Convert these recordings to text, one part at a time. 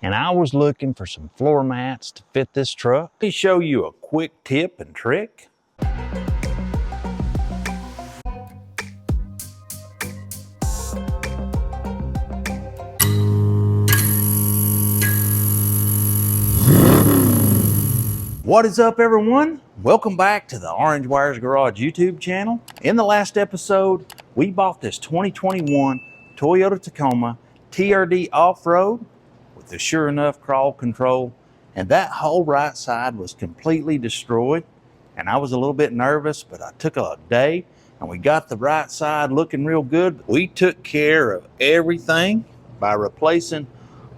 and I was looking for some floor mats to fit this truck. Let me show you a quick tip and trick. What is up, everyone? Welcome back to the Orange Wires Garage YouTube channel. In the last episode, we bought this 2021 Toyota Tacoma TRD off-road with the Sure Enough crawl control, and that whole right side was completely destroyed, and I was a little bit nervous, but I took a day and we got the right side looking real good. We took care of everything by replacing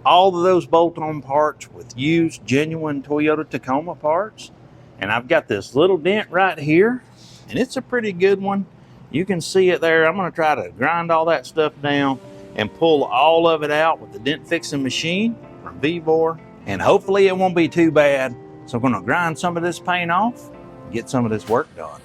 all of those bolt-on parts with used genuine Toyota Tacoma parts. And I've got this little dent right here, and it's a pretty good one. You can see it there. I'm going to try to grind all that stuff down and pull all of it out with the dent fixing machine from Vevor, and hopefully it won't be too bad. So I'm going to grind some of this paint off and get some of this work done.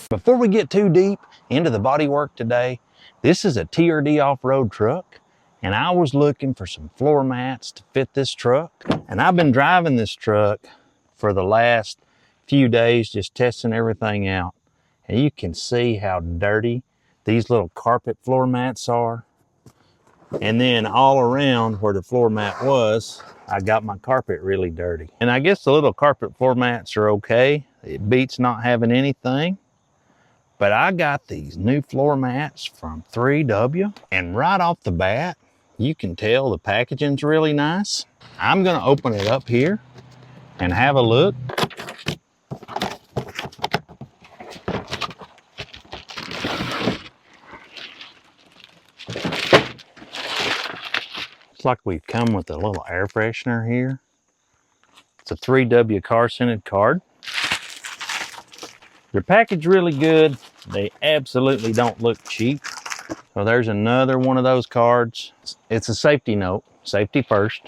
Before we get too deep into the body work today, this is a TRD off-road truck, and I was looking for some floor mats to fit this truck. And I've been driving this truck for the last few days, just testing everything out. And you can see how dirty these little carpet floor mats are. And then all around where the floor mat was, I got my carpet really dirty. And I guess the little carpet floor mats are okay. It beats not having anything. But I got these new floor mats from 3W, and right off the bat, you can tell the packaging's really nice. I'm gonna open it up here and have a look. Looks like we've come with a little air freshener here. It's a 3W car scented card. They're packaged really good. They absolutely don't look cheap. So there's another one of those cards. It's a safety note, safety first.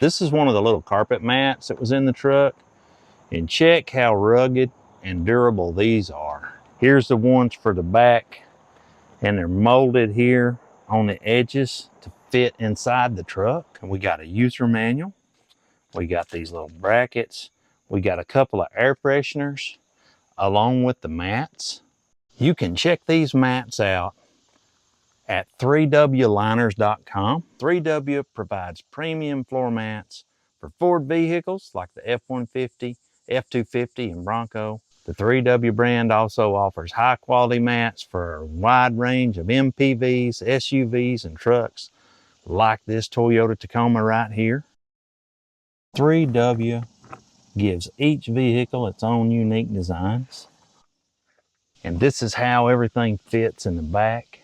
This is one of the little carpet mats that was in the truck. And check how rugged and durable these are. Here's the ones for the back, and they're molded here on the edges to fit inside the truck. And we got a user manual. We got these little brackets. We got a couple of air fresheners along with the mats. You can check these mats out at 3wliners.com. 3W provides premium floor mats for Ford vehicles like the F-150, F-250, and Bronco. The 3W brand also offers high quality mats for a wide range of MPVs, SUVs, and trucks like this Toyota Tacoma right here. 3W gives each vehicle its own unique designs. And this is how everything fits in the back.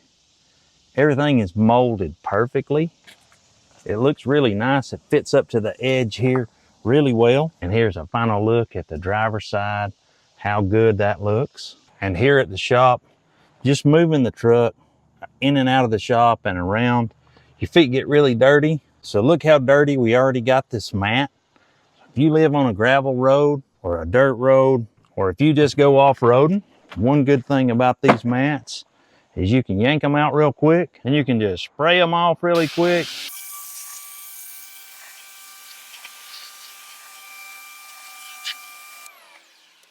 Everything is molded perfectly. It looks really nice. It fits up to the edge here really well. And here's a final look at the driver's side, how good that looks. And here at the shop, just moving the truck in and out of the shop and around, your feet get really dirty. So look how dirty we already got this mat. If you live on a gravel road or a dirt road, or if you just go off-roading, one good thing about these mats is you can yank them out real quick and you can just spray them off really quick.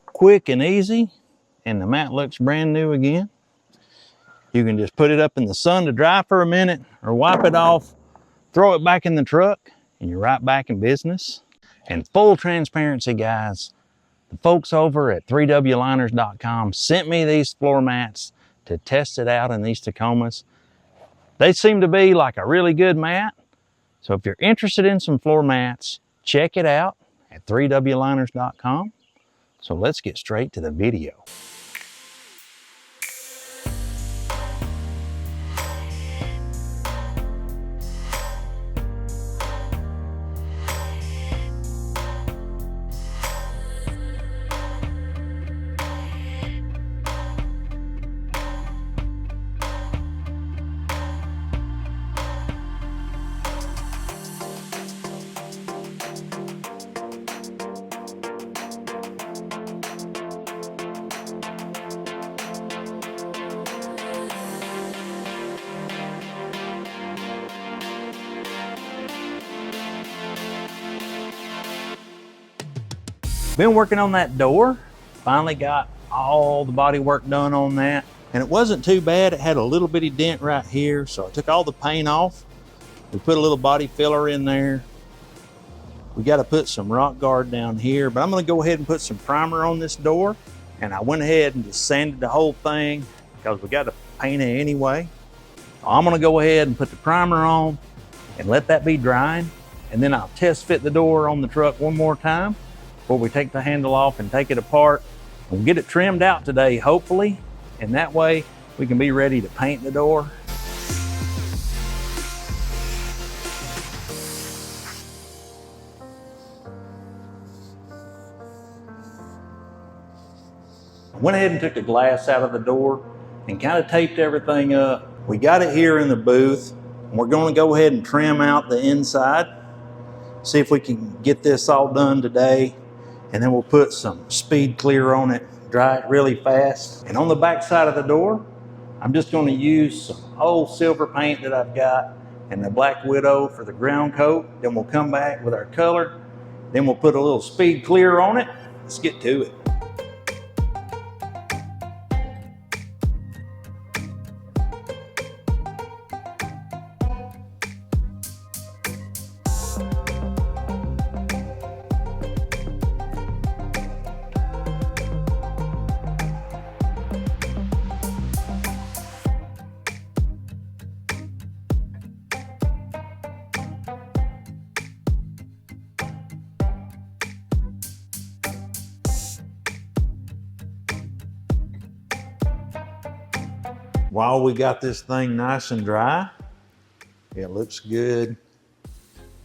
Quick and easy, and the mat looks brand new again. You can just put it up in the sun to dry for a minute or wipe it off, throw it back in the truck, and you're right back in business. And full transparency, guys, the folks over at 3wliners.com sent me these floor mats to test it out in these Tacomas. They seem to be like a really good mat. So if you're interested in some floor mats, check it out at 3wliners.com. So let's get straight to the video. Been working on that door. Finally got all the body work done on that. And it wasn't too bad. It had a little bitty dent right here. So I took all the paint off. We put a little body filler in there. We got to put some rock guard down here, but I'm going to go ahead and put some primer on this door. And I went ahead and just sanded the whole thing because we got to paint it anyway. So I'm going to go ahead and put the primer on and let that be drying. And then I'll test fit the door on the truck one more time before we take the handle off and take it apart. We'll get it trimmed out today, hopefully, and that way we can be ready to paint the door. I went ahead and took the glass out of the door and kind of taped everything up. We got it here in the booth, and we're going to go ahead and trim out the inside, see if we can get this all done today. And then we'll put some speed clear on it, dry it really fast. And on the back side of the door, I'm just going to use some old silver paint that I've got and the Black Widow for the ground coat. Then we'll come back with our color. Then we'll put a little speed clear on it. Let's get to it. While we got this thing nice and dry, it looks good.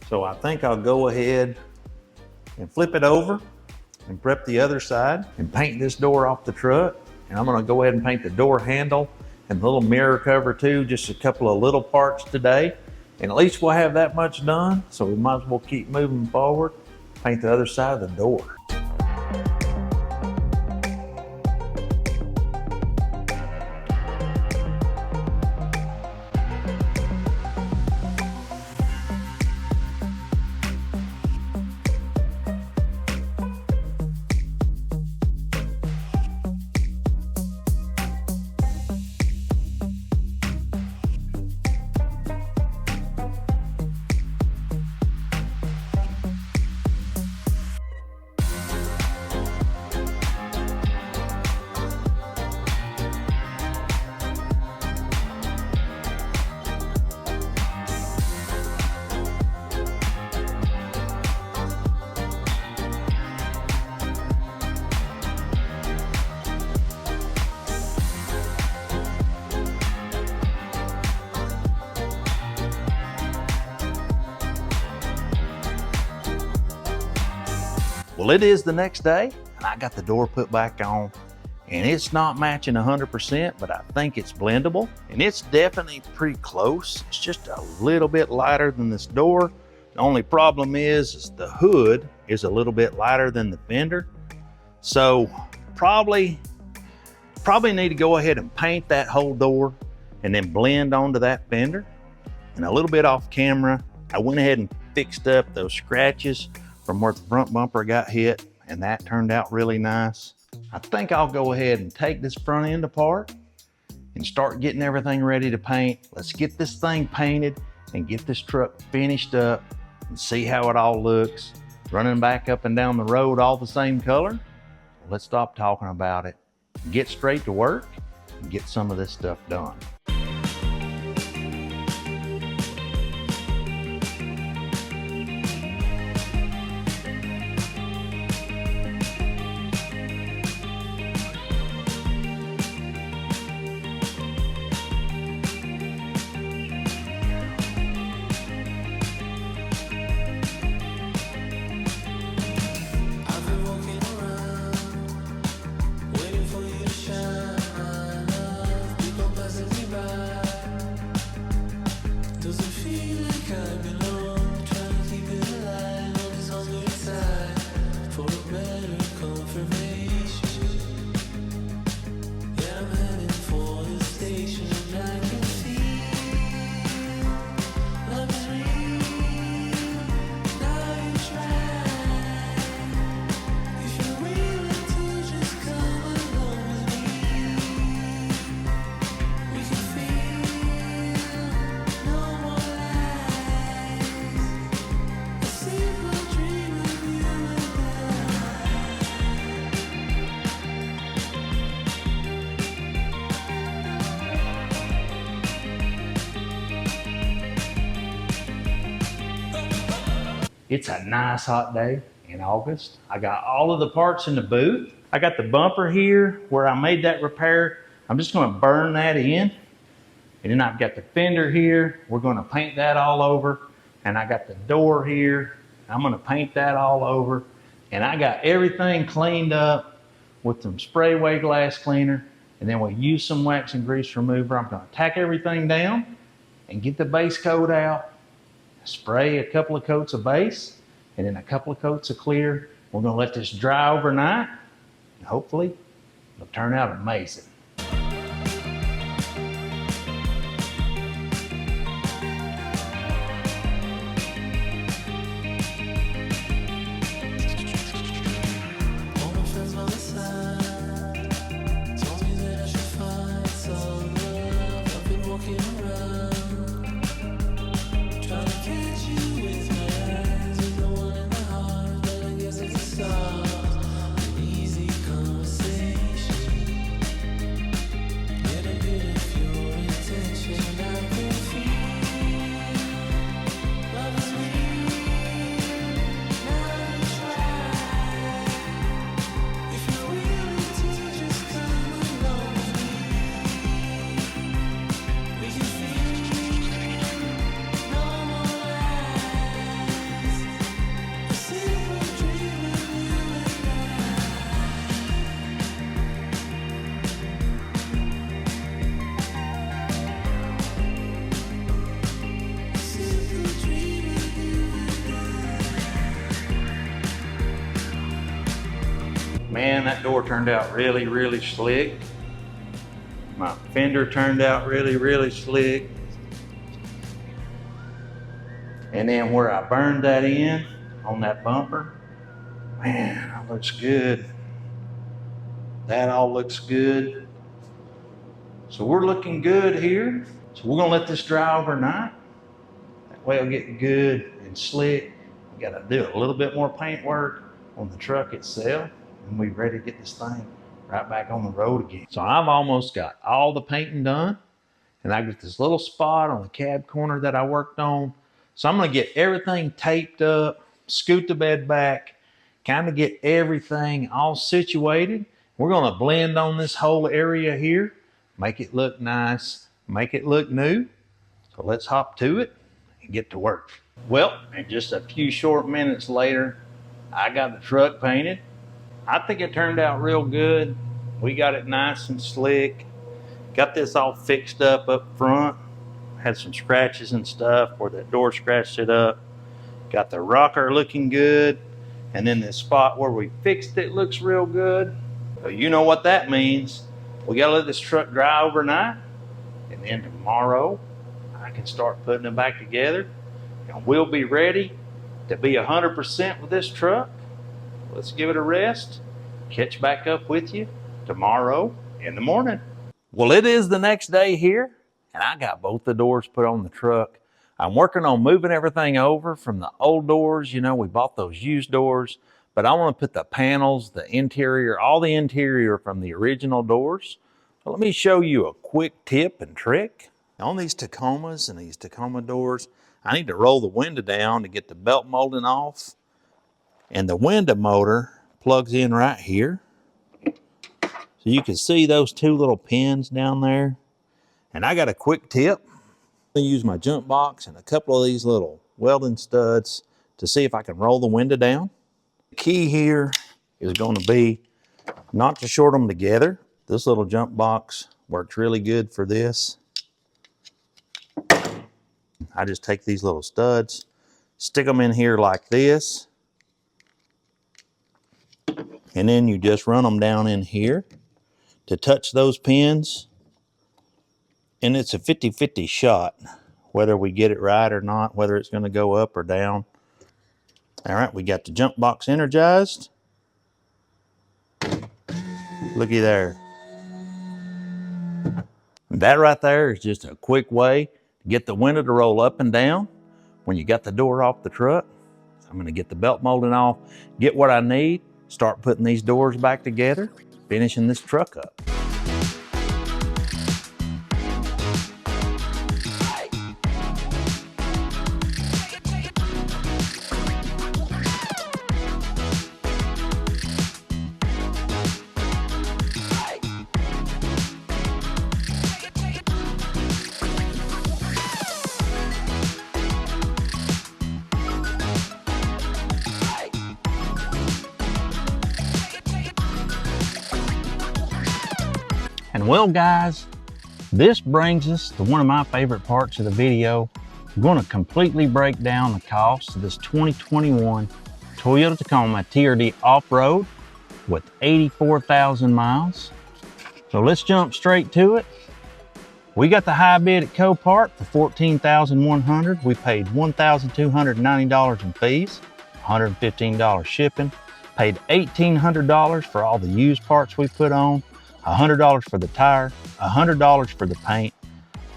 So I think I'll go ahead and flip it over and prep the other side and paint this door off the truck. And I'm gonna go ahead and paint the door handle and the little mirror cover too, just a couple of little parts today. And at least we'll have that much done, so we might as well keep moving forward, paint the other side of the door. Well, it is the next day, and I got the door put back on. and it's not matching 100%, but I think it's blendable, and it's definitely pretty close. It's just a little bit lighter than this door. The only problem is the hood is a little bit lighter than the fender. So probably need to go ahead and paint that whole door and then blend onto that fender. And a little bit off camera, I went ahead and fixed up those scratches from where the front bumper got hit, and that turned out really nice. I think I'll go ahead and take this front end apart and start getting everything ready to paint. Let's get this thing painted and get this truck finished up and see how it all looks. Running back up and down the road all the same color. Let's stop talking about it, get straight to work, and get some of this stuff done. It's a nice hot day in August. I got all of the parts in the booth. I got the bumper here where I made that repair. I'm just gonna burn that in. And then I've got the fender here. We're gonna paint that all over. And I got the door here. I'm gonna paint that all over. And I got everything cleaned up with some sprayway glass cleaner. And then we'll use some wax and grease remover. I'm gonna tack everything down and get the base coat out. Spray a couple of coats of base and then a couple of coats of clear. We're gonna let this dry overnight and hopefully it'll turn out amazing. Man, that door turned out really, really slick. My fender turned out really, really slick. And then where I burned that in on that bumper, man, that looks good. That all looks good. So we're looking good here. So we're gonna let this dry overnight. That way it'll get good and slick. We gotta do a little bit more paint work on the truck itself, and we're ready to get this thing right back on the road again. So I've almost got all the painting done, and I got this little spot on the cab corner that I worked on. So I'm gonna get everything taped up, scoot the bed back, kind of get everything all situated. We're gonna blend on this whole area here, make it look nice, make it look new. So let's hop to it and get to work. Well, and just a few short minutes later, I got the truck painted. I think it turned out real good. We got it nice and slick. Got this all fixed up front. Had some scratches and stuff where that door scratched it up. Got the rocker looking good. And then this spot where we fixed it looks real good. So you know what that means. We gotta let this truck dry overnight. And then tomorrow, I can start putting it back together. And we'll be ready to be 100% with this truck. Let's give it a rest. Catch back up with you tomorrow in the morning. Well, it is the next day here, and I got both the doors put on the truck. I'm working on moving everything over from the old doors. You know, we bought those used doors, but I want to put the panels, the interior, all the interior from the original doors. So let me show you a quick tip and trick. On these Tacomas and these Tacoma doors, I need to roll the window down to get the belt molding off. And the window motor plugs in right here. So you can see those two little pins down there. And I got a quick tip. I'm gonna use my jump box and a couple of these little welding studs to see if I can roll the window down. The key here is going to be not to short them together. This little jump box works really good for this. I just take these little studs, stick them in here like this, and then you just run them down in here to touch those pins. And it's a 50-50 shot, whether we get it right or not, whether it's gonna go up or down. All right, we got the jump box energized. Looky there. That right there is just a quick way to get the window to roll up and down when you got the door off the truck. I'm gonna get the belt molding off, get what I need, start putting these doors back together, finishing this truck up. And well guys, this brings us to one of my favorite parts of the video. I'm going to completely break down the cost of this 2021 Toyota Tacoma TRD-OFF ROAD with 84,000 miles. So let's jump straight to it. We got the high bid at Copart for $14,100. We paid $1,290 in fees, $115 shipping, paid $1,800 for all the used parts we put on, $100 for the tire, $100 for the paint.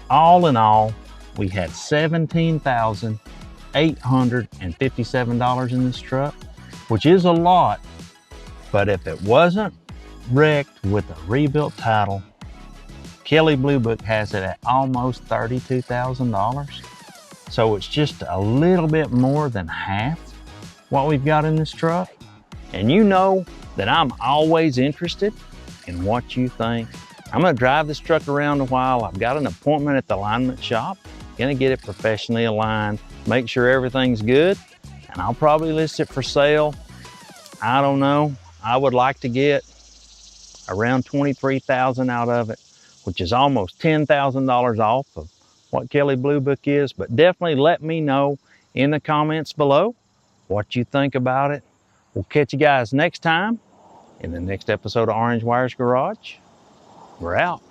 All in all, we had $17,857 in this truck, which is a lot, but if it wasn't wrecked with a rebuilt title, Kelley Blue Book has it at almost $32,000. So it's just a little bit more than half what we've got in this truck. And you know that I'm always interested in what you think. I'm gonna drive this truck around a while. I've got an appointment at the alignment shop. Gonna get it professionally aligned, make sure everything's good, and I'll probably list it for sale. I don't know. I would like to get around $23,000 out of it, which is almost $10,000 off of what Kelley Blue Book is, but definitely let me know in the comments below what you think about it. We'll catch you guys next time in the next episode of Orange Wires Garage. We're out.